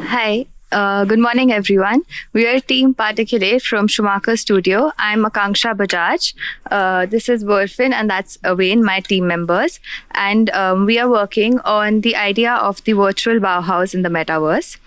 Hi. Good morning, everyone. We are Team Particulate from Schumacher Studio. I'm Akanksha Bajaj. This is Berfin, and that's Aswin, my team members. And we are working on the idea of the virtual Bauhaus in the metaverse.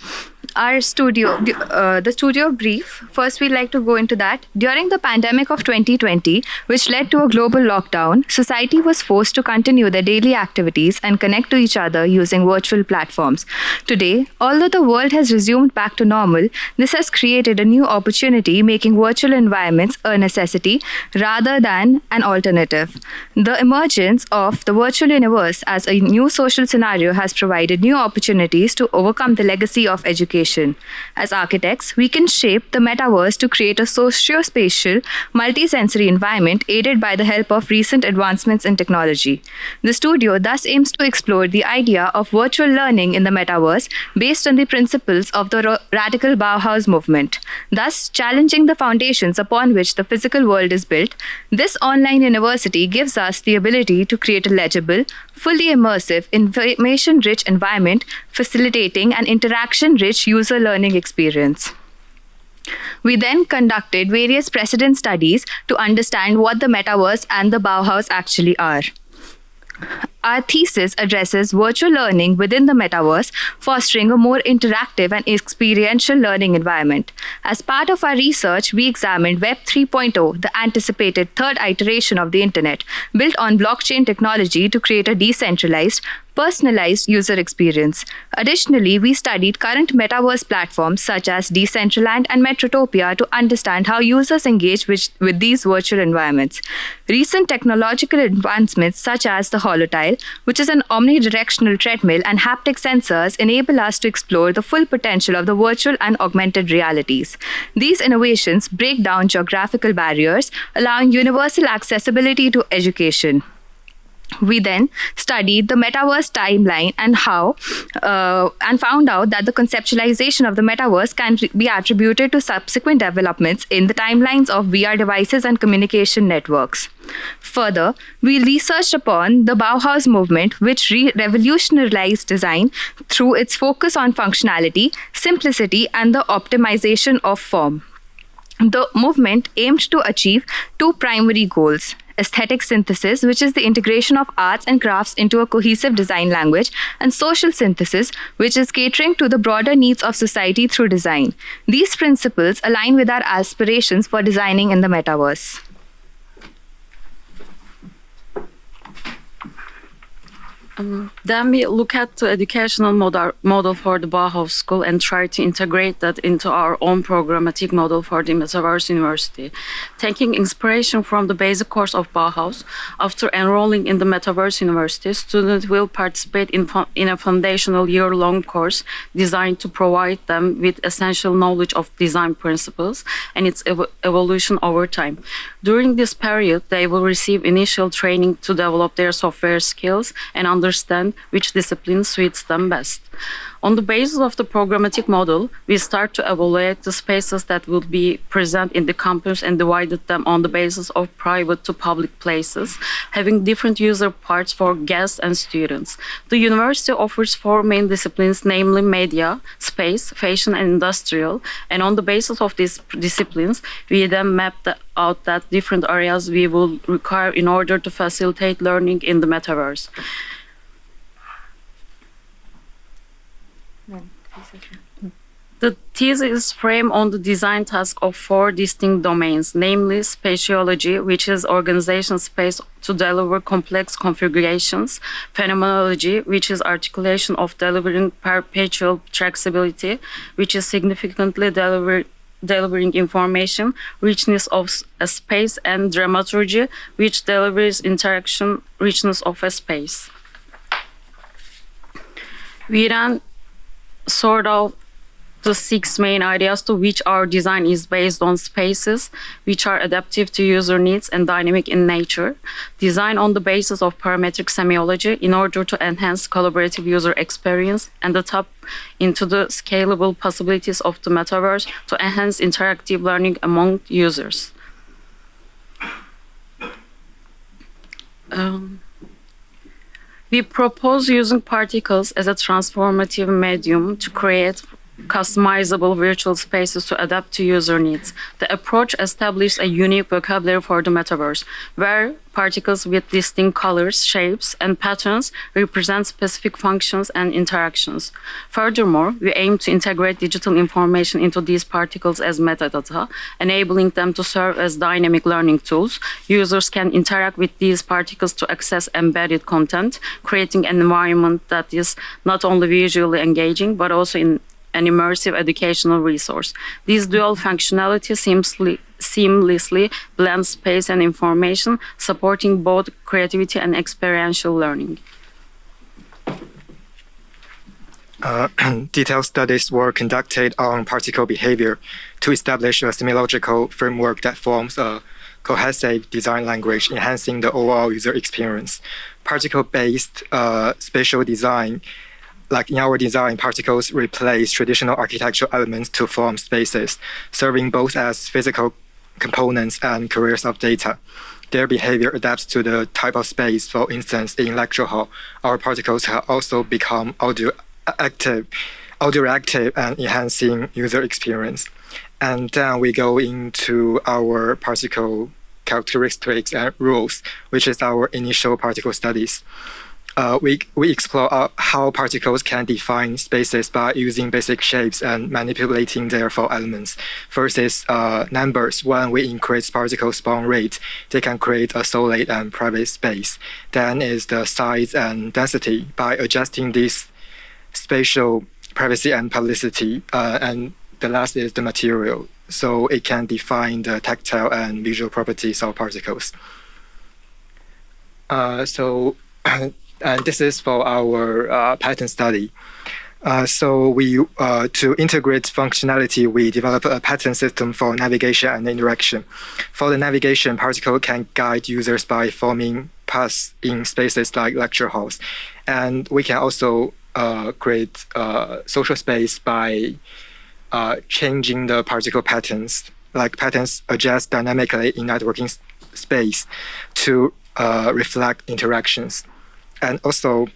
Our studio, the studio brief, first we'd like to go into that. During the pandemic of 2020, which led to a global lockdown, society was forced to continue their daily activities and connect to each other using virtual platforms. Today, although the world has resumed back to normal, this has created a new opportunity, making virtual environments a necessity rather than an alternative. The emergence of the virtual universe as a new social scenario has provided new opportunities to overcome the legacy of education. As architects, we can shape the metaverse to create a socio-spatial, multi-sensory environment aided by the help of recent advancements in technology. The studio thus aims to explore the idea of virtual learning in the metaverse based on the principles of the radical Bauhaus movement, thus challenging the foundations upon which the physical world is built. This online university gives us the ability to create a legible, fully immersive, information-rich environment, facilitating an interaction-rich user learning experience. We then conducted various precedent studies to understand what the metaverse and the Bauhaus actually are. Our thesis addresses virtual learning within the metaverse, fostering a more interactive and experiential learning environment. As part of our research, we examined Web 3.0, the anticipated third iteration of the Internet, built on blockchain technology to create a decentralized, personalized user experience. Additionally, we studied current metaverse platforms such as Decentraland and Metrotopia to understand how users engage with these virtual environments. Recent technological advancements such as the Holotile, which is an omnidirectional treadmill, and haptic sensors enable us to explore the full potential of the virtual and augmented realities. These innovations break down geographical barriers, allowing universal accessibility to education. We then studied the metaverse timeline and found out that the conceptualization of the metaverse can be attributed to subsequent developments in the timelines of VR devices and communication networks. Further, we researched upon the Bauhaus movement, which revolutionized design through its focus on functionality, simplicity, and the optimization of form. The movement aimed to achieve two primary goals: aesthetic synthesis, which is the integration of arts and crafts into a cohesive design language, and social synthesis, which is catering to the broader needs of society through design. These principles align with our aspirations for designing in the metaverse. Then we look at the educational model for the Bauhaus School and try to integrate that into our own programmatic model for the Metaverse University. Taking inspiration from the basic course of Bauhaus, after enrolling in the Metaverse University, students will participate in a foundational year-long course designed to provide them with essential knowledge of design principles and its evolution over time. During this period, they will receive initial training to develop their software skills and understand which discipline suits them best. On the basis of the programmatic model, we start to evaluate the spaces that will be present in the campus and divided them on the basis of private to public places, having different user parts for guests and students. The university offers four main disciplines, namely media, space, fashion, and industrial. And on the basis of these disciplines, we then map out that different areas we will require in order to facilitate learning in the metaverse. The thesis is framed on the design task of four distinct domains, namely spatiology, which is organizational space to deliver complex configurations, phenomenology, which is articulation of delivering perpetual traceability, which is significantly delivering information, richness of a space, and dramaturgy, which delivers interaction, richness of a space. We then sort of the six main ideas to which our design is based on: spaces, which are adaptive to user needs and dynamic in nature; design on the basis of parametric semiology in order to enhance collaborative user experience; and the tap into the scalable possibilities of the metaverse to enhance interactive learning among users. We propose using particles as a transformative medium to create customizable virtual spaces to adapt to user needs. The approach established a unique vocabulary for the metaverse, where particles with distinct colors, shapes, and patterns represent specific functions and interactions. Furthermore, we aim to integrate digital information into these particles as metadata, enabling them to serve as dynamic learning tools. Users can interact with these particles to access embedded content, creating an environment that is not only visually engaging, but also in an immersive educational resource. This dual functionality seamlessly blends space and information, supporting both creativity and experiential learning. Detailed studies were conducted on particle behavior to establish a semio-logical framework that forms a cohesive design language, enhancing the overall user experience. Particle-based spatial design, like in our design, particles replace traditional architectural elements to form spaces, serving both as physical components and carriers of data. Their behavior adapts to the type of space. For instance, in lecture hall, our particles have also become audio-active and enhancing user experience. And then we go into our particle characteristics and rules, which is our initial particle studies. We explore how particles can define spaces by using basic shapes and manipulating their four elements. First is numbers. When we increase particle spawn rate, they can create a solid and private space. Then is the size and density. By adjusting this spatial privacy and publicity, and the last is the material. So it can define the tactile and visual properties of particles. And this is for our pattern study. To integrate functionality, we develop a pattern system for navigation and interaction. For the navigation, particle can guide users by forming paths in spaces like lecture halls. And we can also create social space by changing the particle patterns. Like patterns adjust dynamically in networking space to reflect interactions. And also,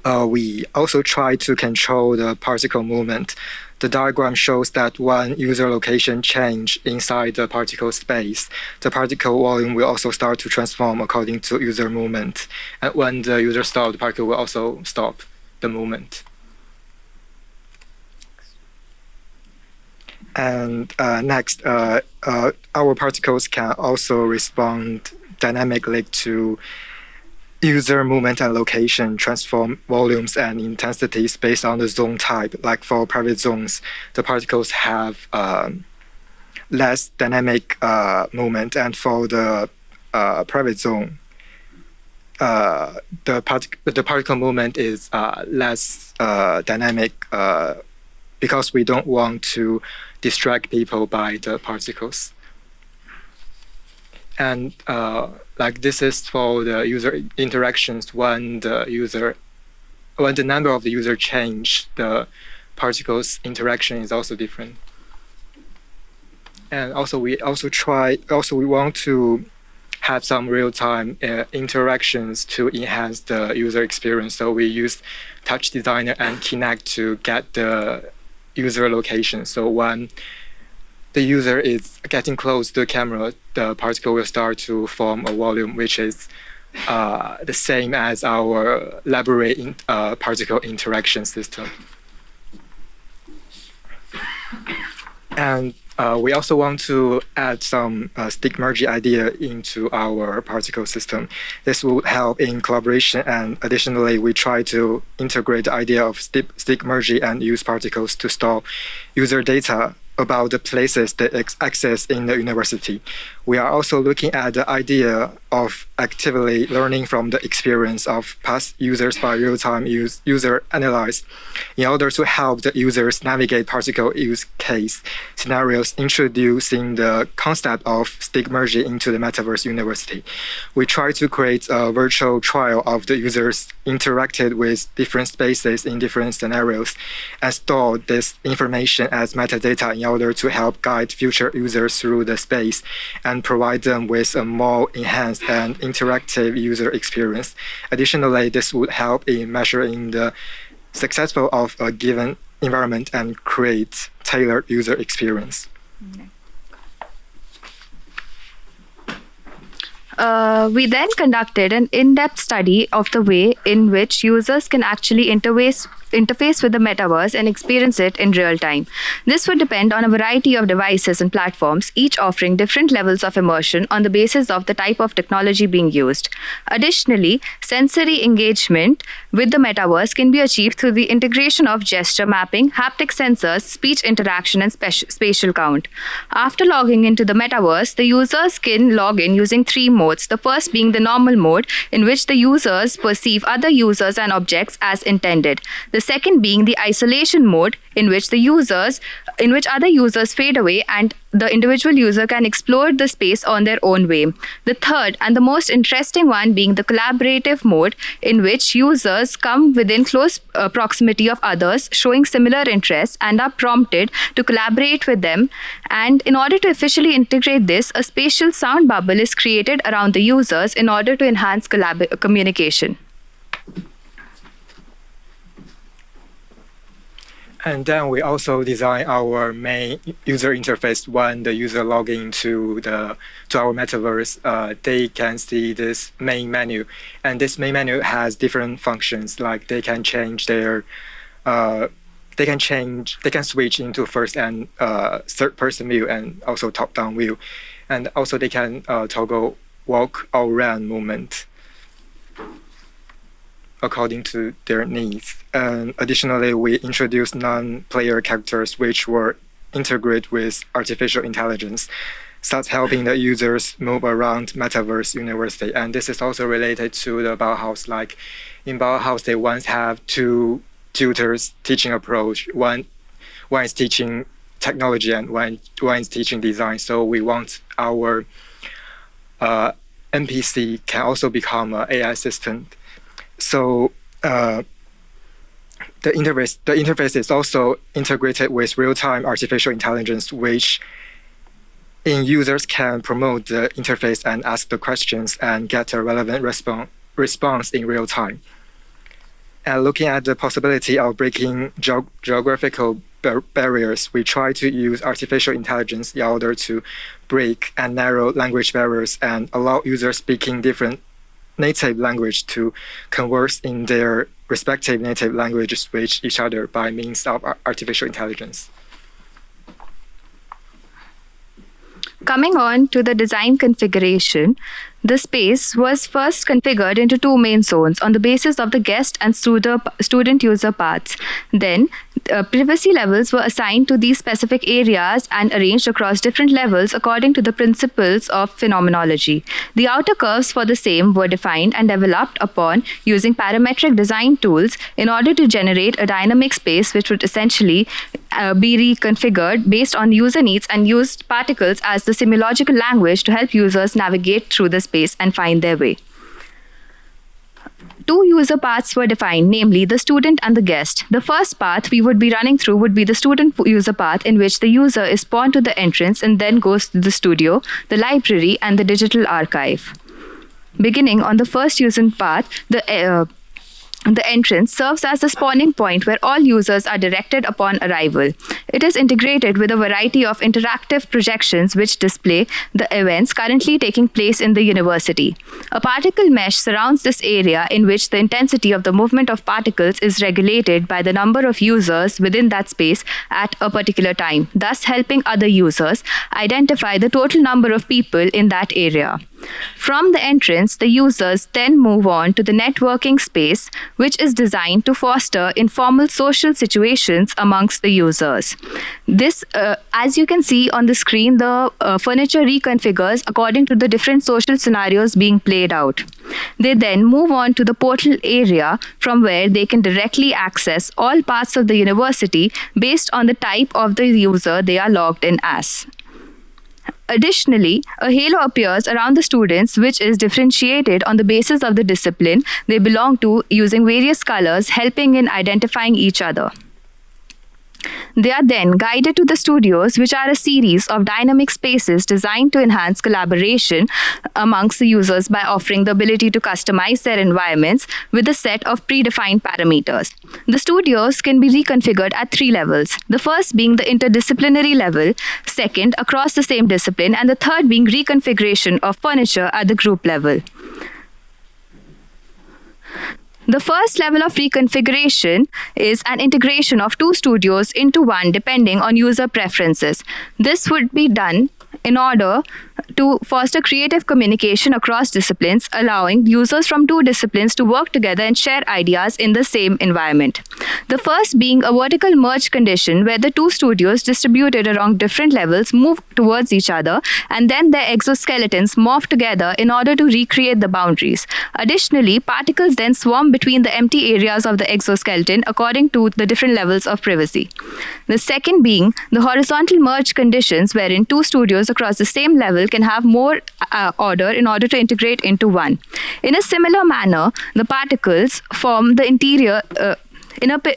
we also try to control the particle movement. The diagram shows that when user location change inside the particle space, the particle volume will also start to transform according to user movement. And when the user stops, the particle will also stop the movement. And next, our particles can also respond dynamically to user movement and location, transform volumes and intensities based on the zone type. Like for private zones, the particles have less dynamic movement, and for the private zone, the particle movement is less dynamic because we don't want to distract people by the particles. And like this is for the user interactions. When the number of the user change, the particles interaction is also different. And also we want to have some real-time interactions to enhance the user experience. So we use Touch Designer and Kinect to get the user location. So when the user is getting close to the camera, the particle will start to form a volume, which is the same as our library particle interaction system. And we also want to add some stick merging idea into our particle system. This will help in collaboration, and additionally, we try to integrate the idea of stick merging and use particles to store user data about the places they access in the university. We are also looking at the idea of actively learning from the experience of past users by real-time user analysis in order to help the users navigate particle use case scenarios, introducing the concept of stick merging into the metaverse university. We try to create a virtual trial of the users interacted with different spaces in different scenarios and store this information as metadata in order to help guide future users through the space and provide them with a more enhanced and interactive user experience. Additionally, this would help in measuring the successful of a given environment and create tailored user experience. We then conducted an in-depth study of the way in which users can actually interface with the metaverse and experience it in real time. This would depend on a variety of devices and platforms, each offering different levels of immersion on the basis of the type of technology being used. Additionally, sensory engagement with the metaverse can be achieved through the integration of gesture mapping, haptic sensors, speech interaction, and spatial count. After logging into the metaverse, the users can log in using three modes. The first being the normal mode, in which the users perceive other users and objects as intended. The second being the isolation mode, in which other users fade away and the individual user can explore the space on their own way. The third and the most interesting one being the collaborative mode, in which users come within close proximity of others showing similar interests and are prompted to collaborate with them. And in order to officially integrate this, a spatial sound bubble is created around the users in order to enhance communication. And then we also design our main user interface. When the user log into our metaverse, they can see this main menu, and this main menu has different functions. Like they can change they can switch into first and third person view, and also top down view, and also they can toggle walk or run movement according to their needs. And additionally, we introduced non-player characters which were integrated with artificial intelligence, thus helping the users move around Metaverse University. And this is also related to the Bauhaus. Like in Bauhaus, they once have two tutors teaching approach. One is teaching technology and one is teaching design. So we want our NPC can also become an AI assistant. So the interface is also integrated with real-time artificial intelligence, which users can promote the interface and ask the questions and get a relevant response in real time. And looking at the possibility of breaking geographical barriers, we try to use artificial intelligence in order to break and narrow language barriers and allow users speaking different native language to converse in their respective native languages with each other by means of artificial intelligence. Coming on to the design configuration, the space was first configured into two main zones on the basis of the guest and student user paths. Then, privacy levels were assigned to these specific areas and arranged across different levels according to the principles of phenomenology. The outer curves for the same were defined and developed upon using parametric design tools in order to generate a dynamic space which would essentially be reconfigured based on user needs, and used particles as the semio-logical language to help users navigate through the space and find their way. Two user paths were defined, namely the student and the guest. The first path we would be running through would be the student user path, in which the user is spawned to the entrance and then goes to the studio, the library, and the digital archive. Beginning on the first user path, the entrance serves as the spawning point where all users are directed upon arrival. It is integrated with a variety of interactive projections which display the events currently taking place in the university. A particle mesh surrounds this area, in which the intensity of the movement of particles is regulated by the number of users within that space at a particular time, thus helping other users identify the total number of people in that area. From the entrance, the users then move on to the networking space, which is designed to foster informal social situations amongst the users. This, as you can see on the screen, the furniture reconfigures according to the different social scenarios being played out. They then move on to the portal area, from where they can directly access all parts of the university based on the type of the user they are logged in as. Additionally, a halo appears around the students, which is differentiated on the basis of the discipline they belong to, using various colors helping in identifying each other. They are then guided to the studios, which are a series of dynamic spaces designed to enhance collaboration amongst the users by offering the ability to customize their environments with a set of predefined parameters. The studios can be reconfigured at 3 levels. The first being the interdisciplinary level, second across the same discipline, and the third being reconfiguration of furniture at the group level. The first level of reconfiguration is an integration of 2 studios into one depending on user preferences. This would be done in order to foster creative communication across disciplines, allowing users from 2 disciplines to work together and share ideas in the same environment. The first being a vertical merge condition where the 2 studios distributed along different levels move towards each other and then their exoskeletons morph together in order to recreate the boundaries. Additionally, particles then swarm between the empty areas of the exoskeleton according to the different levels of privacy. The second being the horizontal merge conditions wherein 2 studios across the same level can have more order in order to integrate into one. In a similar manner, the particles form the interior.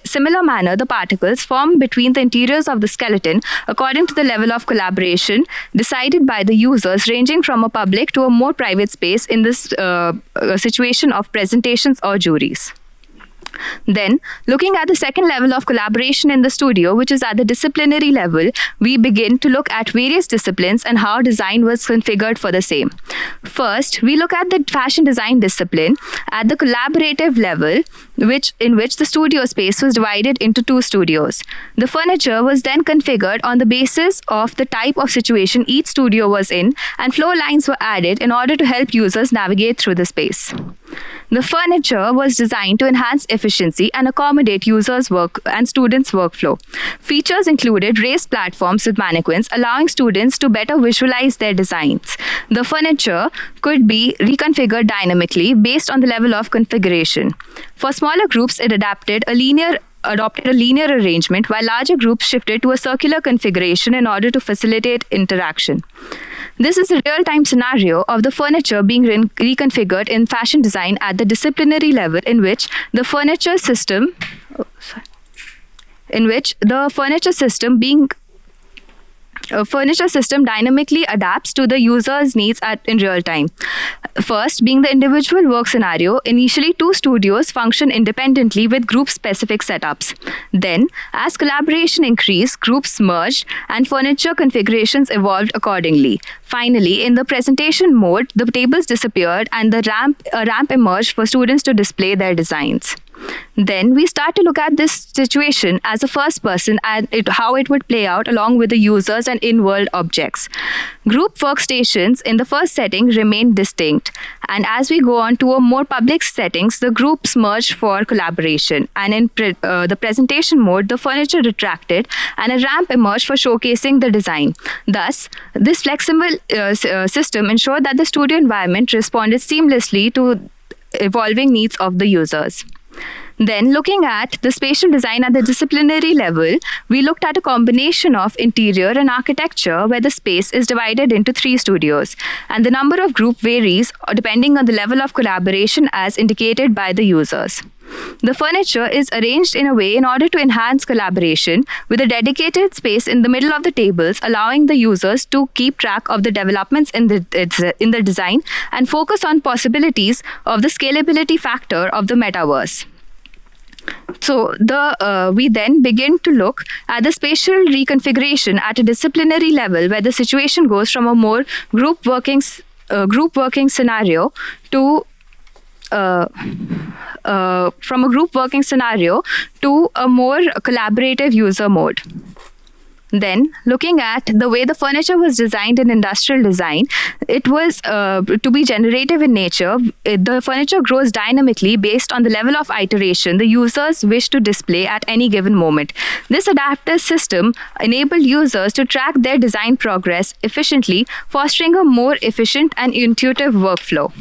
Similar manner, the particles form between the interiors of the skeleton according to the level of collaboration decided by the users, ranging from a public to a more private space in this situation of presentations or juries. Then, looking at the second level of collaboration in the studio, which is at the disciplinary level, we begin to look at various disciplines and how design was configured for the same. First, we look at the fashion design discipline at the collaborative level, in which the studio space was divided into 2 studios. The furniture was then configured on the basis of the type of situation each studio was in, and floor lines were added in order to help users navigate through the space. The furniture was designed to enhance efficiency and accommodate users' work and students' workflow. Features included raised platforms with mannequins, allowing students to better visualize their designs. The furniture could be reconfigured dynamically based on the level of configuration. For smaller groups, it adopted a linear arrangement, while larger groups shifted to a circular configuration in order to facilitate interaction. This is a real-time scenario of the furniture being reconfigured in fashion design at the disciplinary level, in which the furniture system dynamically adapts to the user's needs in real time. First, being the individual work scenario, initially 2 studios function independently with group-specific setups. Then, as collaboration increased, groups merged and furniture configurations evolved accordingly. Finally, in the presentation mode, the tables disappeared and a ramp emerged for students to display their designs. Then we start to look at this situation as a first person and how it would play out along with the users and in-world objects. Group workstations in the first setting remain distinct, and as we go on to a more public settings, the groups merge for collaboration. And in the presentation mode, the furniture retracted and a ramp emerged for showcasing the design. Thus, this flexible system ensured that the studio environment responded seamlessly to evolving needs of the users. Then, looking at the spatial design at the disciplinary level, we looked at a combination of interior and architecture where the space is divided into 3 studios, and the number of group varies depending on the level of collaboration as indicated by the users. The furniture is arranged in a way in order to enhance collaboration, with a dedicated space in the middle of the tables, allowing the users to keep track of the developments in the design and focus on possibilities of the scalability factor of the metaverse. So we then begin to look at the spatial reconfiguration at a disciplinary level, where the situation goes from a more group working scenario to a more collaborative user mode. Then, looking at the way the furniture was designed in industrial design, it was to be generative in nature. The furniture grows dynamically based on the level of iteration the users wish to display at any given moment. This adaptive system enabled users to track their design progress efficiently, fostering a more efficient and intuitive workflow.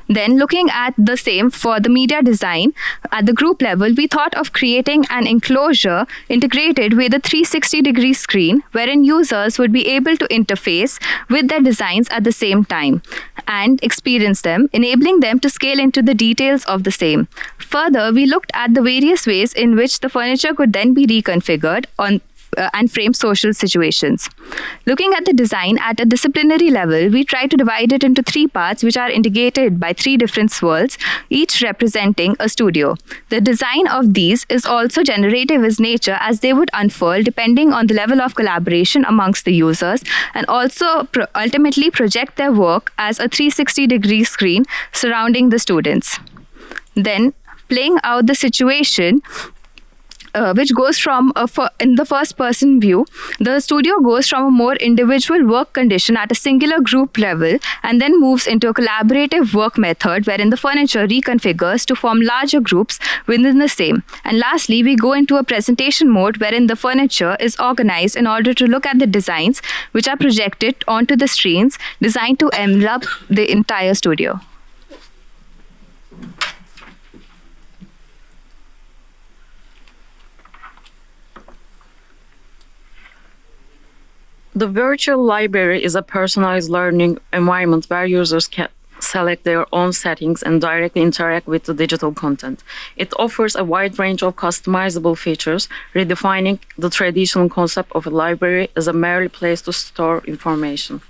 Then, looking at the same for the media design, at the group level, we thought of creating an enclosure integrated with a 360-degree screen wherein users would be able to interface with their designs at the same time and experience them, enabling them to scale into the details of the same. Further, we looked at the various ways in which the furniture could then be reconfigured and frame social situations. Looking at the design at a disciplinary level, we try to divide it into 3 parts which are indicated by 3 different swirls, each representing a studio. The design of these is also generative in nature as they would unfurl depending on the level of collaboration amongst the users and also ultimately project their work as a 360-degree screen surrounding the students. Then, playing out the situation, which goes from in the first person view, the studio goes from a more individual work condition at a singular group level and then moves into a collaborative work method wherein the furniture reconfigures to form larger groups within the same. And lastly, we go into a presentation mode wherein the furniture is organized in order to look at the designs which are projected onto the screens designed to envelop the entire studio. The virtual library is a personalized learning environment where users can select their own settings and directly interact with the digital content. It offers a wide range of customizable features, redefining the traditional concept of a library as a mere place to store information.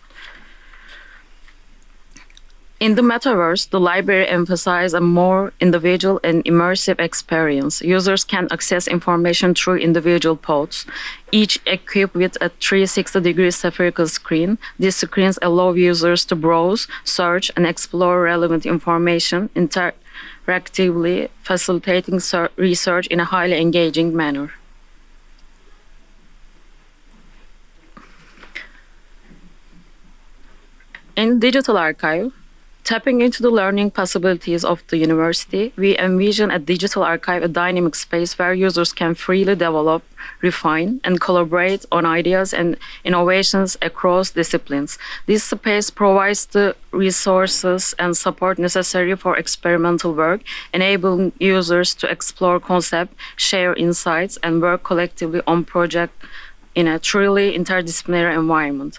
In the metaverse, the library emphasizes a more individual and immersive experience. Users can access information through individual pods, each equipped with a 360-degree spherical screen. These screens allow users to browse, search, and explore relevant information interactively, facilitating research in a highly engaging manner. In Digital Archive, tapping into the learning possibilities of the university, we envision a digital archive, a dynamic space where users can freely develop, refine, and collaborate on ideas and innovations across disciplines. This space provides the resources and support necessary for experimental work, enabling users to explore concepts, share insights, and work collectively on projects in a truly interdisciplinary environment.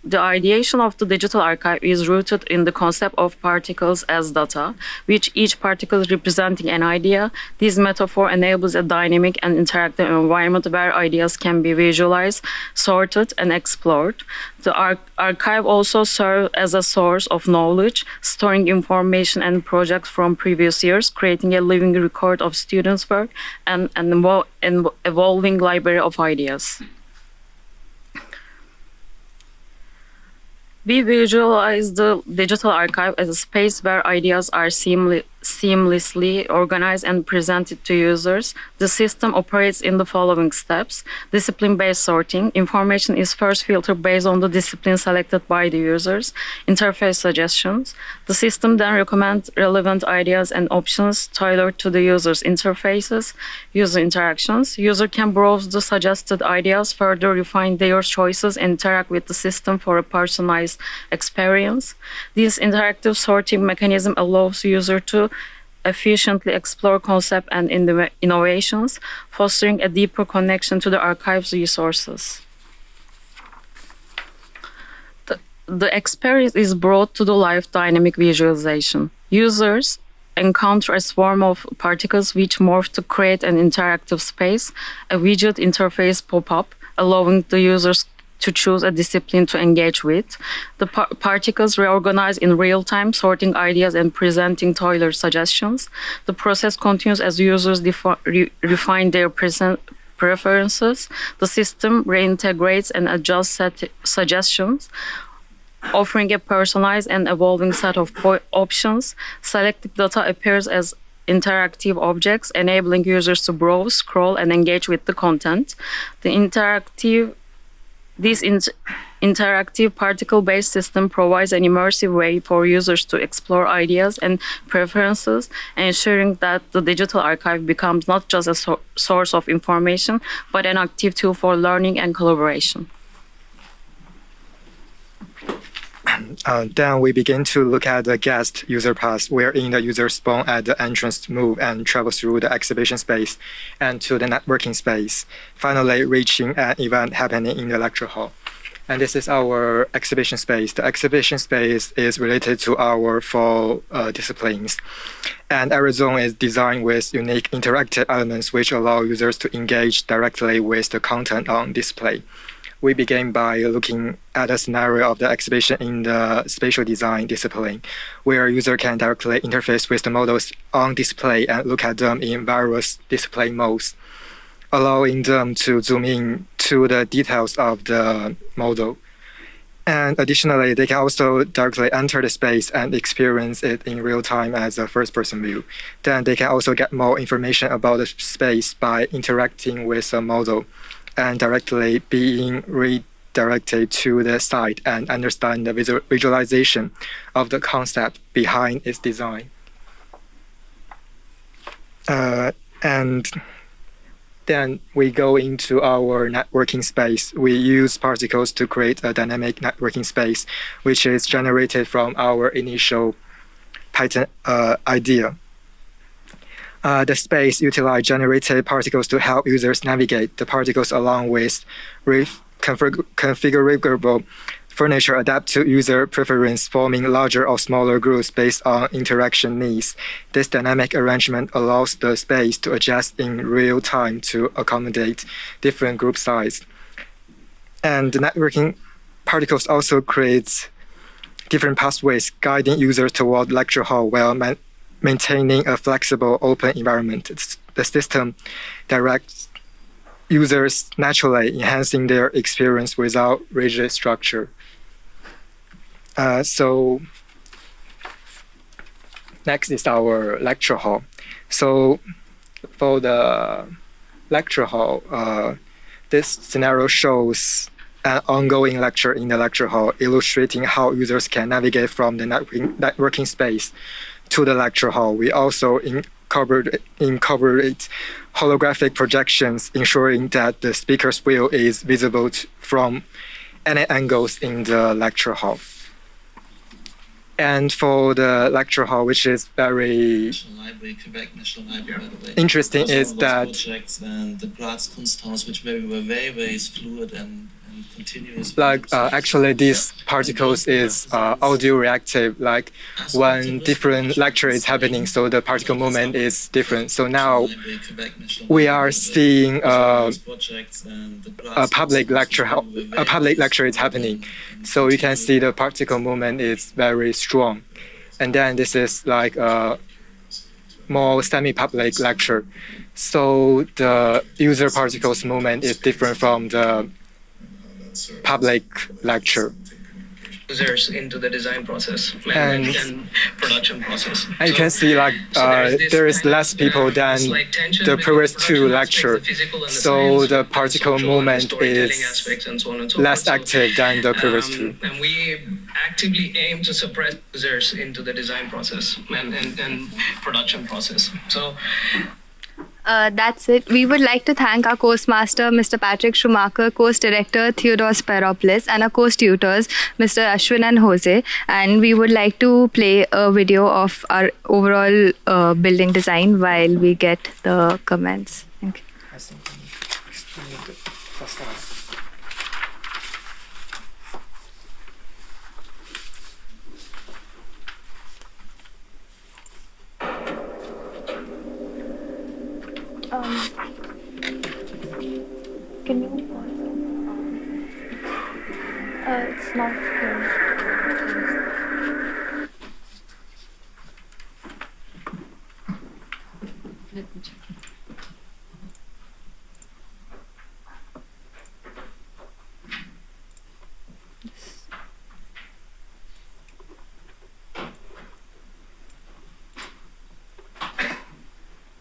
The ideation of the digital archive is rooted in the concept of particles as data, which each particle is representing an idea. This metaphor enables a dynamic and interactive environment where ideas can be visualized, sorted, and explored. The archive also serves as a source of knowledge, storing information and projects from previous years, creating a living record of students' work and an evolving library of ideas. We visualize the digital archive as a space where ideas are seamlessly organized and presented to users. The system operates in the following steps. Discipline-based sorting. Information is first filtered based on the discipline selected by the users. Interface suggestions. The system then recommends relevant ideas and options tailored to the user's interfaces. User interactions. User can browse the suggested ideas, further refine their choices, and interact with the system for a personalized experience. This interactive sorting mechanism allows user to efficiently explore concepts and innovations, fostering a deeper connection to the archive's resources. The experience is brought to the life dynamic visualization. Users encounter a swarm of particles which morph to create an interactive space. A widget interface pop-up, allowing the users to choose a discipline to engage with. The particles reorganize in real time, sorting ideas and presenting tailored suggestions. The process continues as users refine their preferences. The system reintegrates and adjusts suggestions, offering a personalized and evolving set of options. Selected data appears as interactive objects, enabling users to browse, scroll, and engage with the content. This interactive particle-based system provides an immersive way for users to explore ideas and preferences, ensuring that the digital archive becomes not just a source of information, but an active tool for learning and collaboration. Then we begin to look at the guest user path, wherein the user spawn at the entrance move and travel through the exhibition space and to the networking space, finally reaching an event happening in the lecture hall. And this is our exhibition space. The exhibition space is related to our four disciplines. And every zone is designed with unique interactive elements which allow users to engage directly with the content on display. We begin by looking at a scenario of the exhibition in the spatial design discipline, where a user can directly interface with the models on display and look at them in various display modes, allowing them to zoom in to the details of the model. And additionally, they can also directly enter the space and experience it in real time as a first-person view. Then they can also get more information about the space by interacting with a model and directly being redirected to the site and understand the visualization of the concept behind its design. And then we go into our networking space. We use particles to create a dynamic networking space, which is generated from our initial Python idea. The space utilizes generated particles to help users navigate the particles along with configurable furniture adapt to user preference, forming larger or smaller groups based on interaction needs. This dynamic arrangement allows the space to adjust in real time to accommodate different group sizes. And the networking particles also create different pathways, guiding users toward lecture hall while maintaining a flexible, open environment. The system directs users naturally, enhancing their experience without rigid structure. So next is our lecture hall. So for the lecture hall, this scenario shows an ongoing lecture in the lecture hall, illustrating how users can navigate from the networking space to the lecture hall. We also incorporate holographic projections, ensuring that the speaker's view is visible from any angles in the lecture hall. And for the lecture hall, which is very interesting, is that projects and the Graz Kunsthaus, which were very fluid and continuous. Actually, these particles is audio reactive. Like when different lecture is happening, so the particle movement is different. So now we are seeing a public lecture. A public lecture is happening, so you can see the particle movement is very strong. And then this is like a more semi-public lecture. So the user particles movement is different from the public lecture. Users into the design process and production process. And you can see like there is less people than the previous two lectures. So the particle movement is less active than the previous two. And we actively aim to suppress users into the design process and production process. So That's it. We would like to thank our course master, Mr. Patrik Schumacher, course director, Theodore and our course tutors, Mr. Aswin and Jose. And we would like to play a video of our overall building design while we get the comments. Thank you. I think we need to explain the facade. Can you pause? It's not good. Let me check.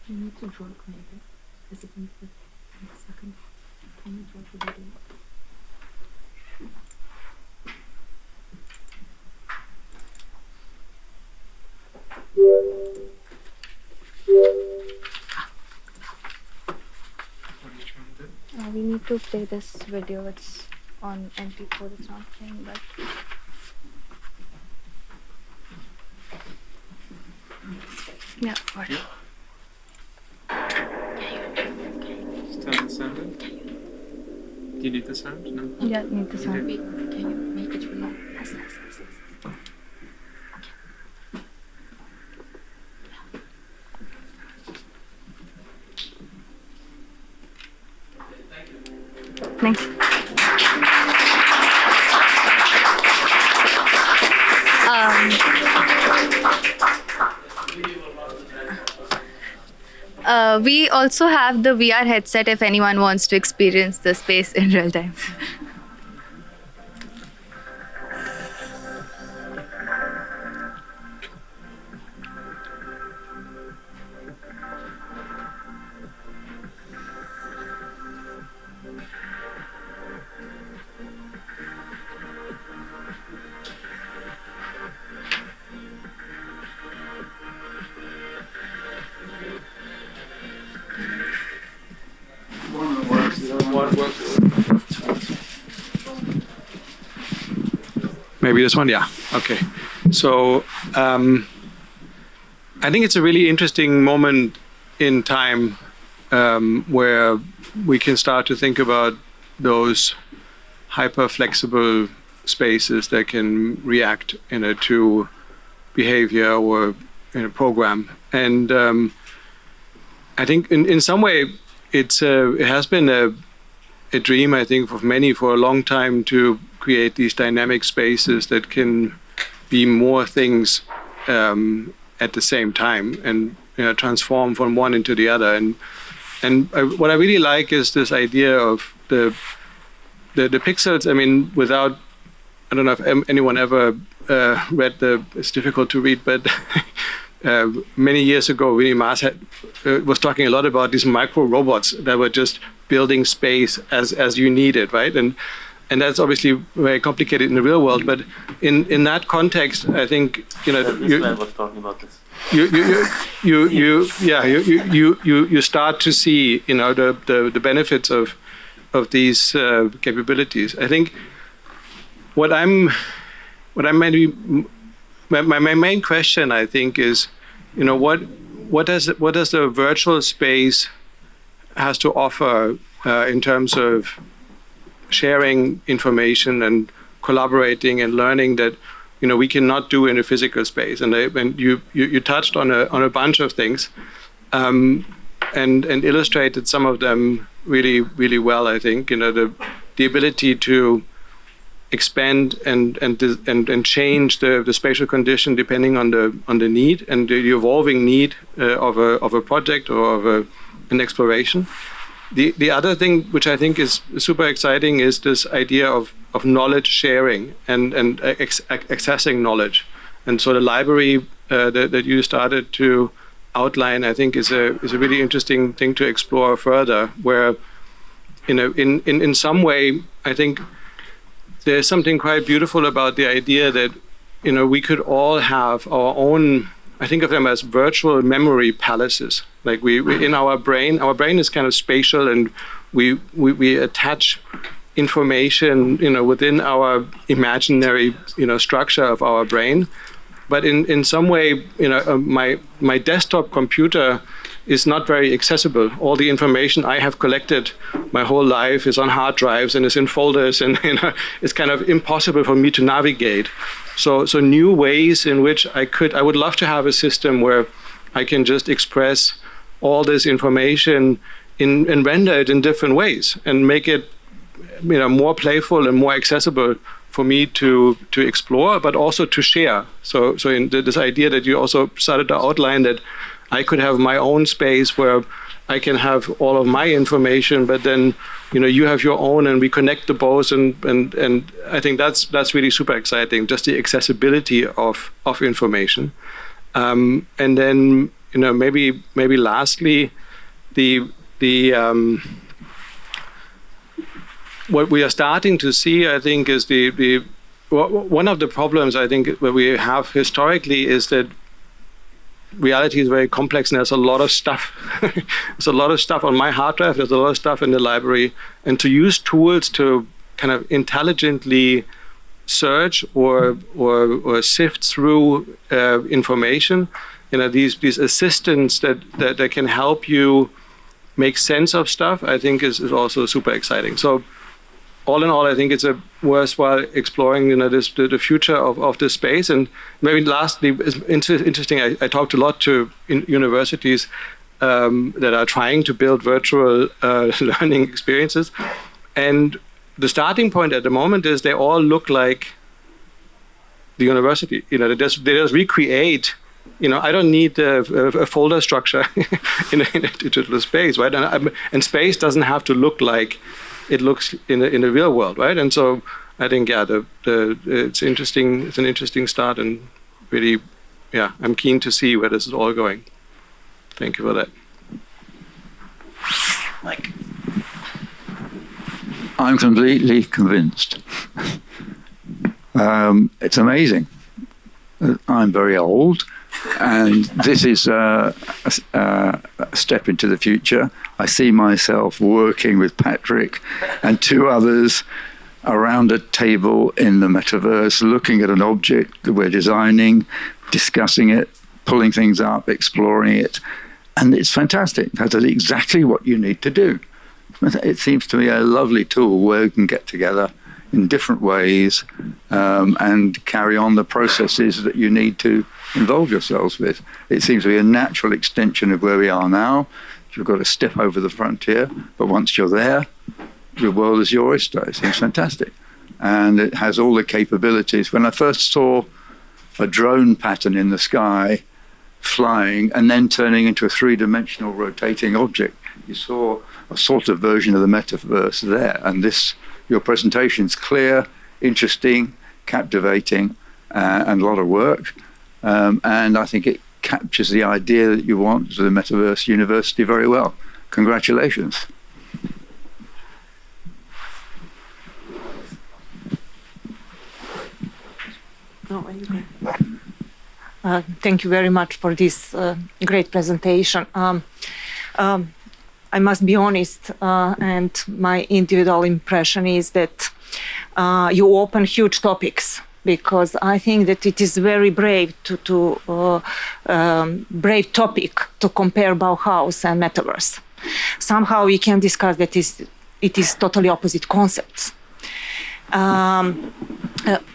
You need to draw connected. Is it in the second? Can you draw the video? We need to play this video. It's on MP4. It's not playing, but Yeah. What? Still the sound? Do you need the sound? No? Yeah, need the sound. Can you make it real? Yes. Thanks. We also have the VR headset if anyone wants to experience the space in real time. Maybe this one, yeah. Okay. So I think it's a really interesting moment in time where we can start to think about those hyper-flexible spaces that can react to behavior or in a program. And I think in some way it has been a dream, I think, of many for a long time to create these dynamic spaces that can be more things at the same time and transform from one into the other. And what I really like is this idea of the pixels. I mean, I don't know if anyone ever read it's difficult to read, but many years ago, Willy Maas was talking a lot about these micro robots that were just building space as you need it, right? And that's obviously very complicated in the real world. But in that context, I think this man was talking about this. You start to see the benefits of these capabilities. I think my main question, I think, is what does the virtual space has to offer in terms of sharing information and collaborating and learning that we cannot do in a physical space. And you touched on a bunch of things and illustrated some of them really, really well. I think the ability to expand and change the spatial condition depending on the need and the evolving need of a project or of an exploration. The other thing which I think is super exciting is this idea of knowledge sharing and accessing knowledge. And so the library that you started to outline, I think, is a really interesting thing to explore further, where in some way I think there's something quite beautiful about the idea that we could all have our own. I think of them as virtual memory palaces. Like we in our brain is kind of spatial, and we attach information within our imaginary structure of our brain. But in some way my desktop computer is not very accessible. All the information I have collected my whole life is on hard drives and is in folders, and it's kind of impossible for me to navigate. So new ways in which I would love to have a system where I can just express all this information and render it in different ways and make it more playful and more accessible for me to explore, but also to share. So in this idea that you also started to outline, that I could have my own space where I can have all of my information, but then you have your own, and we connect the both, and I think that's really super exciting. Just the accessibility of information, and then maybe lastly, the what we are starting to see, I think, is the one of the problems I think that we have historically is that reality is very complex, and there's a lot of stuff. There's a lot of stuff on my hard drive. There's a lot of stuff in the library, and to use tools to kind of intelligently search or sift through information, these assistants that can help you make sense of stuff, I think is also super exciting. So all in all, I think it's a worthwhile exploring, the future of this space. And maybe lastly, it's interesting. I talked a lot to universities that are trying to build virtual learning experiences, and the starting point at the moment is they all look like the university. They just recreate. I don't need a folder structure in a digital space, right? And space doesn't have to look like it looks in the real world, right? And so I think, it's interesting. It's an interesting start, and really, I'm keen to see where this is all going. Thank you for that. Mike. I'm completely convinced. It's amazing. I'm very old, and this is a step into the future. I see myself working with Patrik and two others around a table in the metaverse, looking at an object that we're designing, discussing it, pulling things up, exploring it. And it's fantastic. That's exactly what you need to do. It seems to me a lovely tool where you can get together in different ways and carry on the processes that you need to involve yourselves with. It seems to be a natural extension of where we are now. You've got to step over the frontier, but once you're there, your world is your oyster. It seems fantastic. And it has all the capabilities. When I first saw a drone pattern in the sky flying and then turning into a three-dimensional rotating object, you saw a sort of version of the metaverse there. And your presentation's clear, interesting, captivating, and a lot of work. And I think it captures the idea that you want to the Metaverse University very well. Congratulations. Thank you very much for this great presentation. I must be honest, and my individual impression is that you open huge topics, because I think that it is very brave brave topic to compare Bauhaus and Metaverse. Somehow we can discuss that it is totally opposite concepts.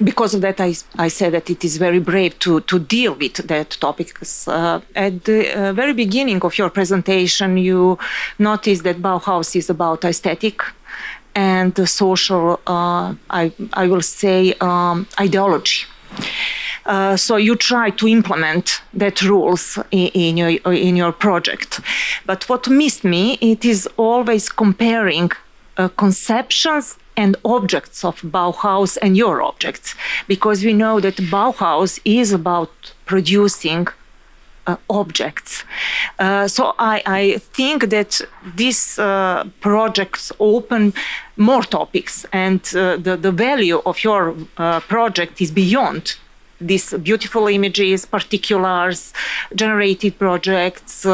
Because of that, I said that it is very brave to deal with that topic. At the very beginning of your presentation, you noticed that Bauhaus is about aesthetic and the social, I will say, ideology. So you try to implement that rules in your project. But what missed me, it is always comparing conceptions and objects of Bauhaus and your objects, because we know that Bauhaus is about producing objects. So I think that these projects open more topics, and the value of your project is beyond these beautiful images, particulars, generated projects,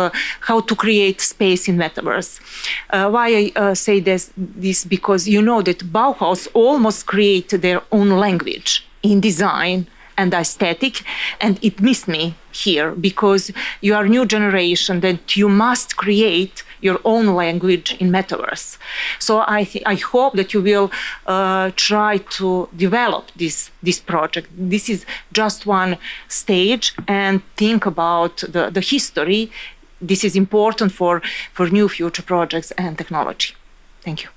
how to create space in metaverse. Why I say this because you know that Bauhaus almost create their own language in design and aesthetic, and it missed me here, because you are new generation that you must create your own language in metaverse. So I hope that you will try to develop this project. This is just one stage, and think about the history. This is important for new future projects and technology. Thank you.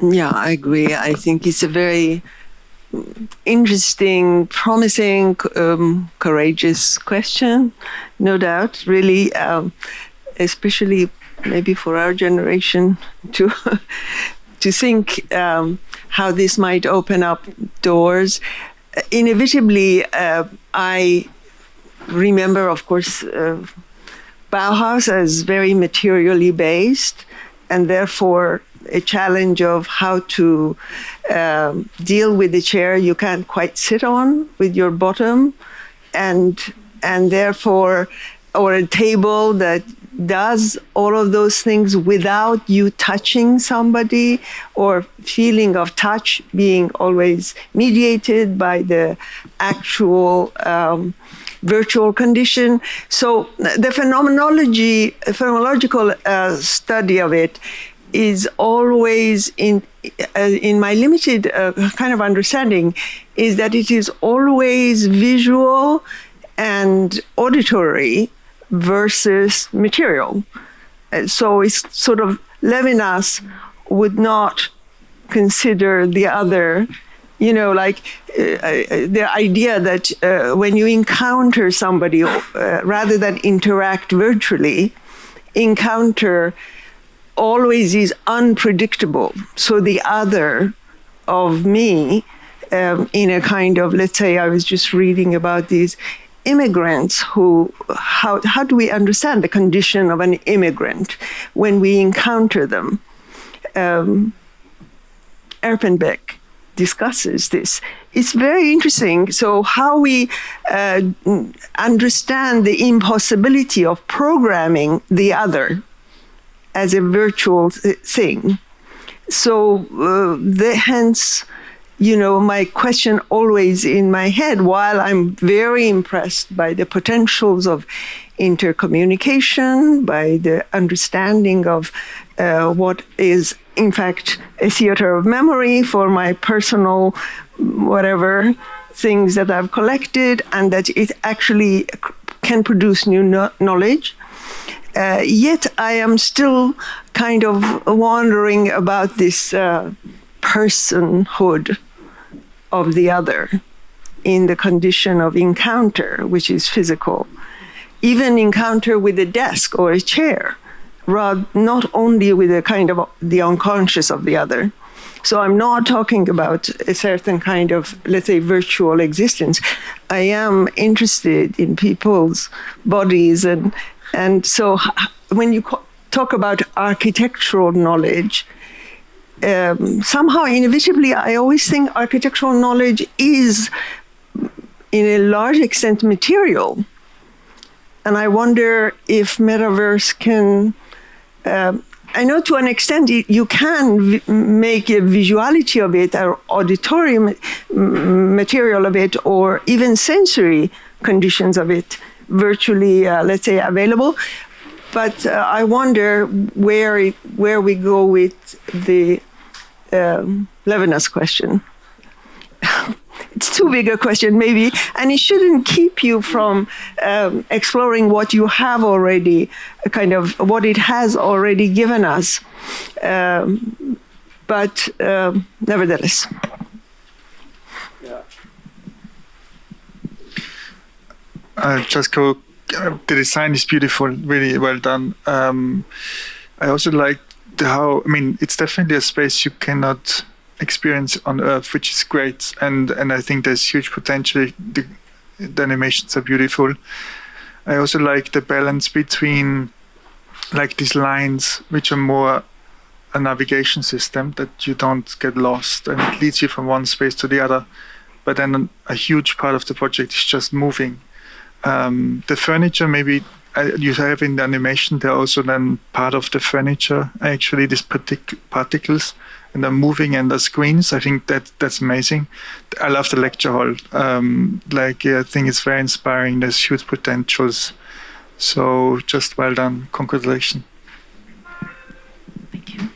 Yeah, I agree. I think it's a very interesting, promising, courageous question, no doubt, really, especially maybe for our generation to think how this might open up doors. Inevitably, I remember, of course, Bauhaus as very materially based, and therefore a challenge of how to deal with the chair you can't quite sit on with your bottom, and therefore, or a table that does all of those things without you touching somebody, or feeling of touch being always mediated by the actual virtual condition. So the phenomenological study of it is always, in my limited kind of understanding, is that it is always visual and auditory versus material. So it's sort of Levinas would not consider the other, you know, like the idea that when you encounter somebody, rather than interact virtually, encounter always is unpredictable. So the other of me, in a kind of, let's say, I was just reading about these immigrants who, how do we understand the condition of an immigrant when we encounter them? Erpenbeck discusses this. It's very interesting. So how we understand the impossibility of programming the other as a virtual thing. So hence, you know, my question always in my head, while I'm very impressed by the potentials of intercommunication, by the understanding of what is, in fact, a theater of memory for my personal, whatever, things that I've collected, and that it actually can produce new knowledge. Yet I am still kind of wondering about this personhood of the other in the condition of encounter, which is physical. Even encounter with a desk or a chair, rather not only with a kind of the unconscious of the other. So I'm not talking about a certain kind of, let's say, virtual existence. I am interested in people's bodies, and so when you talk about architectural knowledge, somehow inevitably I always think architectural knowledge is, in a large extent, material. And I wonder if metaverse can, I know to an extent you can make a visuality of it, or auditory material of it, or even sensory conditions of it virtually, let's say, available. But I wonder where we go with the Levinas question. It's too big a question, maybe, and it shouldn't keep you from exploring what you have already, kind of what it has already given us. But nevertheless. Jasko, the design is beautiful, really well done. I also like how, I mean, it's definitely a space you cannot experience on Earth, which is great, and I think there's huge potential. The animations are beautiful. I also like the balance between like these lines, which are more a navigation system, that you don't get lost and it leads you from one space to the other. But then a huge part of the project is just moving. The furniture, maybe you have in the animation, they're also then part of the furniture, actually, these particles, and they're moving, and the screens. I think that's amazing. I love the lecture hall. I think it's very inspiring. There's huge potentials. So just well done. Congratulations. Thank you.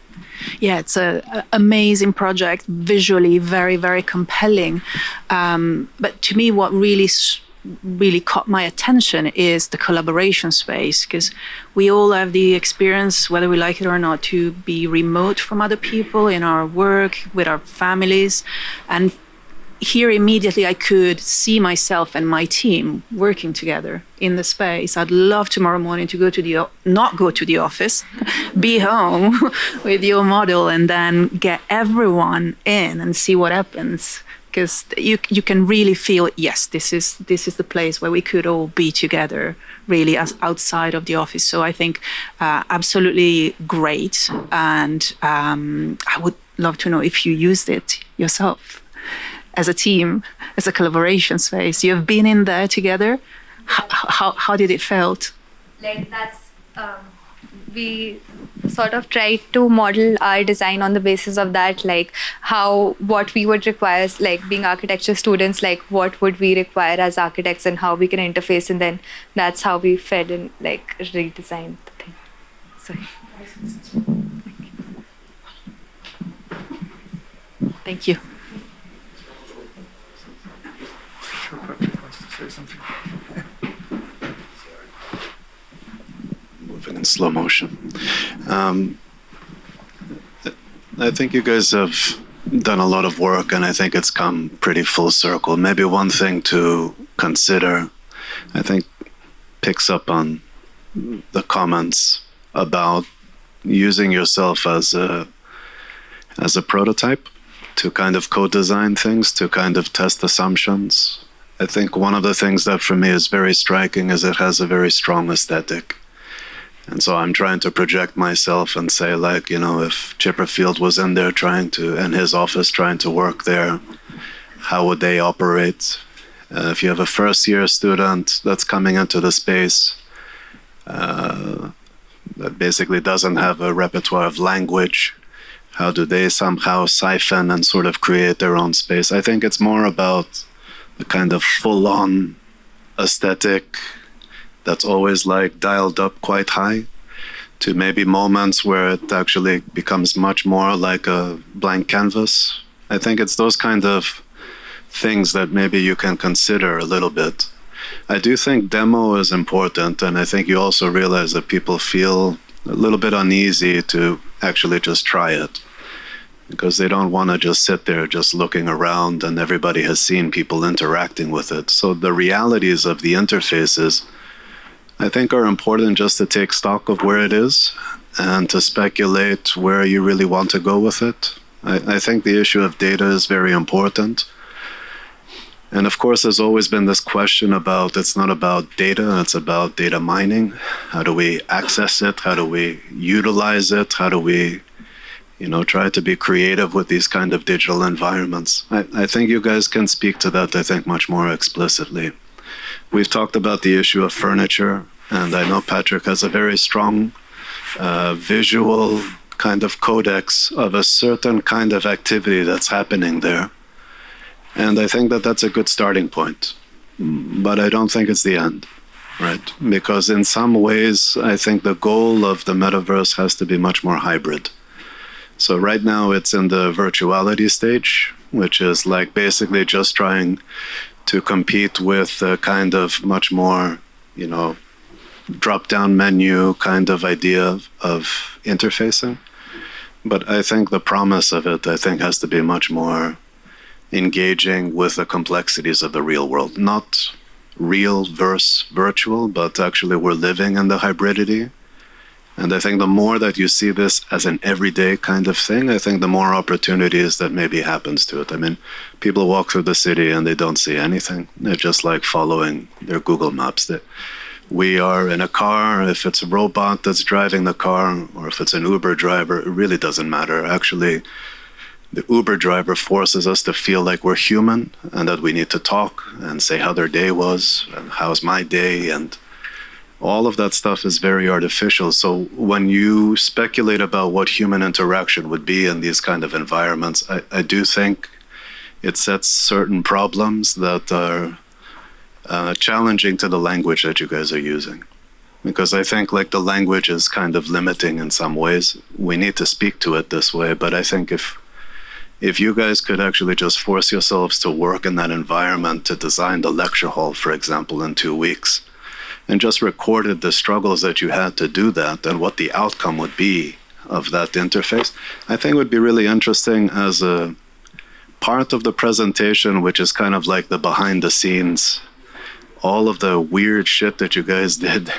Yeah, it's an amazing project, visually very, very compelling. But to me, what really caught my attention is the collaboration space, because we all have the experience, whether we like it or not, to be remote from other people in our work, with our families. And here immediately I could see myself and my team working together in the space. I'd love tomorrow morning to not go to the office, be home with your model, and then get everyone in and see what happens. Because you can really feel, yes, this is the place where we could all be together, really, as outside of the office. So I think absolutely great, and I would love to know if you used it yourself as a team, as a collaboration space. You have been in there together. How did it felt? Like we sort of tried to model our design on the basis of that, like what we would require, like being architecture students, like what would we require as architects and how we can interface, and then that's how we fed and like redesigned the thing. Sorry. Thank you. Sure, Patrik wants to say something. Moving in slow motion. I think you guys have done a lot of work, and I think it's come pretty full circle. Maybe one thing to consider, I think, picks up on the comments about using yourself as a prototype to kind of co-design things, to kind of test assumptions. I think one of the things that for me is very striking is it has a very strong aesthetic. And so I'm trying to project myself and say, like, you know, if Chipperfield was in there in his office trying to work there, how would they operate? If you have a first-year student that's coming into the space that basically doesn't have a repertoire of language, how do they somehow siphon and sort of create their own space? I think it's more about the kind of full-on aesthetic that's always like dialed up quite high, to maybe moments where it actually becomes much more like a blank canvas. I think it's those kind of things that maybe you can consider a little bit. I do think demo is important, and I think you also realize that people feel a little bit uneasy to actually just try it, because they don't want to just sit there just looking around and everybody has seen people interacting with it. So the realities of the interfaces, I think, are important just to take stock of where it is and to speculate where you really want to go with it. I think the issue of data is very important. And of course, there's always been this question about, it's not about data, it's about data mining. How do we access it? How do we utilize it? How do we, you know, try to be creative with these kind of digital environments? I think you guys can speak to that, I think, much more explicitly. We've talked about the issue of furniture, and I know Patrik has a very strong visual kind of codex of a certain kind of activity that's happening there. And I think that that's a good starting point. But I don't think it's the end, right? Because in some ways, I think the goal of the metaverse has to be much more hybrid. So right now it's in the virtuality stage, which is like basically just trying to compete with a kind of much more, you know, drop-down menu kind of idea of interfacing. But I think the promise of it, I think, has to be much more engaging with the complexities of the real world. Not real versus virtual, but actually we're living in the hybridity. And I think the more that you see this as an everyday kind of thing, I think the more opportunities that maybe happens to it. I mean, people walk through the city and they don't see anything. They're just like following their Google Maps. We are in a car, if it's a robot that's driving the car, or if it's an Uber driver, it really doesn't matter. Actually, the Uber driver forces us to feel like we're human and that we need to talk and say how their day was and how's my day, and all of that stuff is very artificial. So when you speculate about what human interaction would be in these kind of environments, I do think it sets certain problems that are challenging to the language that you guys are using. Because I think like the language is kind of limiting in some ways. We need to speak to it this way, but I think if you guys could actually just force yourselves to work in that environment, to design the lecture hall, for example, in 2 weeks, and just recorded the struggles that you had to do that and what the outcome would be of that interface, I think would be really interesting as a part of the presentation, which is kind of like the behind the scenes, all of the weird shit that you guys did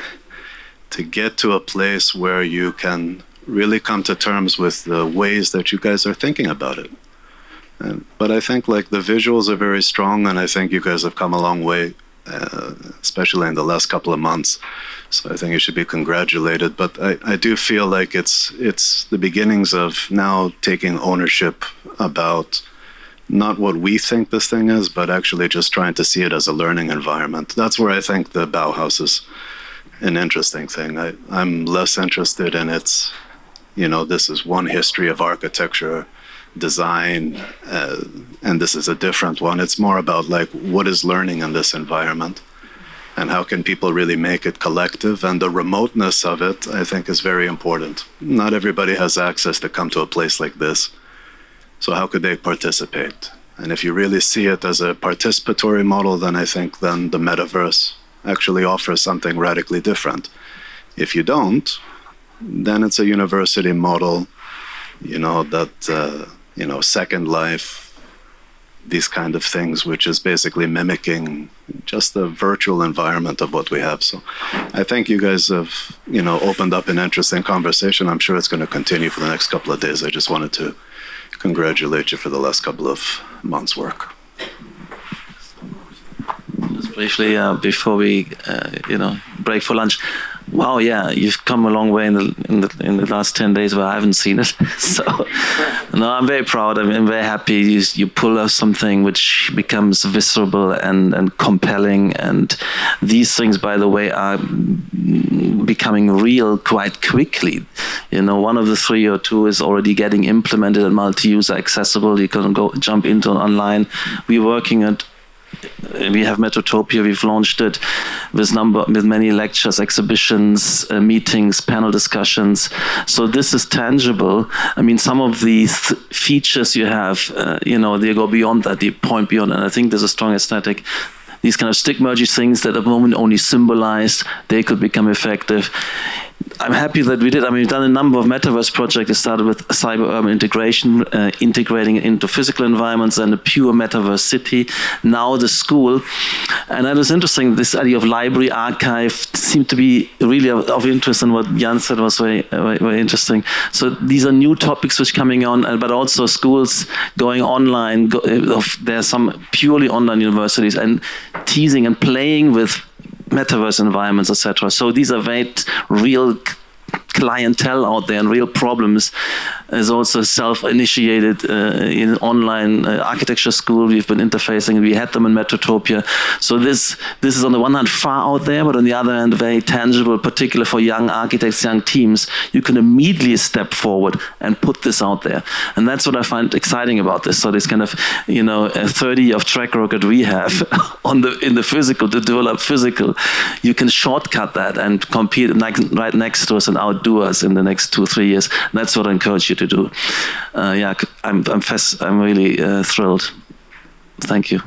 to get to a place where you can really come to terms with the ways that you guys are thinking about it. But I think like the visuals are very strong, and I think you guys have come a long way, especially in the last couple of months. So I think you should be congratulated. But I do feel like it's the beginnings of now taking ownership about not what we think this thing is, but actually just trying to see it as a learning environment. That's where I think the Bauhaus an interesting thing. I'm less interested in its, this is one history of architecture, design, and this is a different one. It's more about like, what is learning in this environment? And how can people really make it collective? And the remoteness of it, I think, is very important. Not everybody has access to come to a place like this. So how could they participate? And if you really see it as a participatory model, then I think then the metaverse actually offers something radically different. If you don't, then it's a university model, that, Second Life, these kind of things, which is basically mimicking just the virtual environment of what we have. So I think you guys have, opened up an interesting conversation. I'm sure it's going to continue for the next couple of days. I just wanted to congratulate you for the last couple of months' work. Just briefly, before we, break for lunch. Wow, yeah, you've come a long way in the last 10 days where I haven't seen it. So, no, I'm very proud. I'm very happy. You pull off something which becomes visceral and compelling. And these things, by the way, are becoming real quite quickly. One of the 3 or 2 is already getting implemented and multi-user accessible. You can jump into online. We're working at. We have Metrotopia. We've launched it with many lectures, exhibitions, meetings, panel discussions. So this is tangible. I mean, some of these features you have, they go beyond that, they point beyond. And I think there's a strong aesthetic. These kind of stick mergy things that at the moment only symbolized, they could become effective. I'm happy that we did. I mean, we've done a number of metaverse projects. It started with cyber-urban integration, integrating it into physical environments, and a pure metaverse city. Now the school. And that was interesting. This idea of library, archive seemed to be really of interest, and what Jan said was very, very interesting. So these are new topics which are coming on, but also schools going online. There are some purely online universities and teasing and playing with metaverse environments, etc. So these are very real clientele out there and real problems. Is also self-initiated in online architecture school. We've been interfacing. We had them in Metrotopia. So this is on the one hand far out there, but on the other hand very tangible, particularly for young architects, young teams. You can immediately step forward and put this out there, and that's what I find exciting about this. So this kind of a 30 of track record we have in the physical to develop physical. You can shortcut that and compete right next to us and outdo us in the next 2-3 years. And that's what I encourage you to do. I'm really thrilled. Thank you.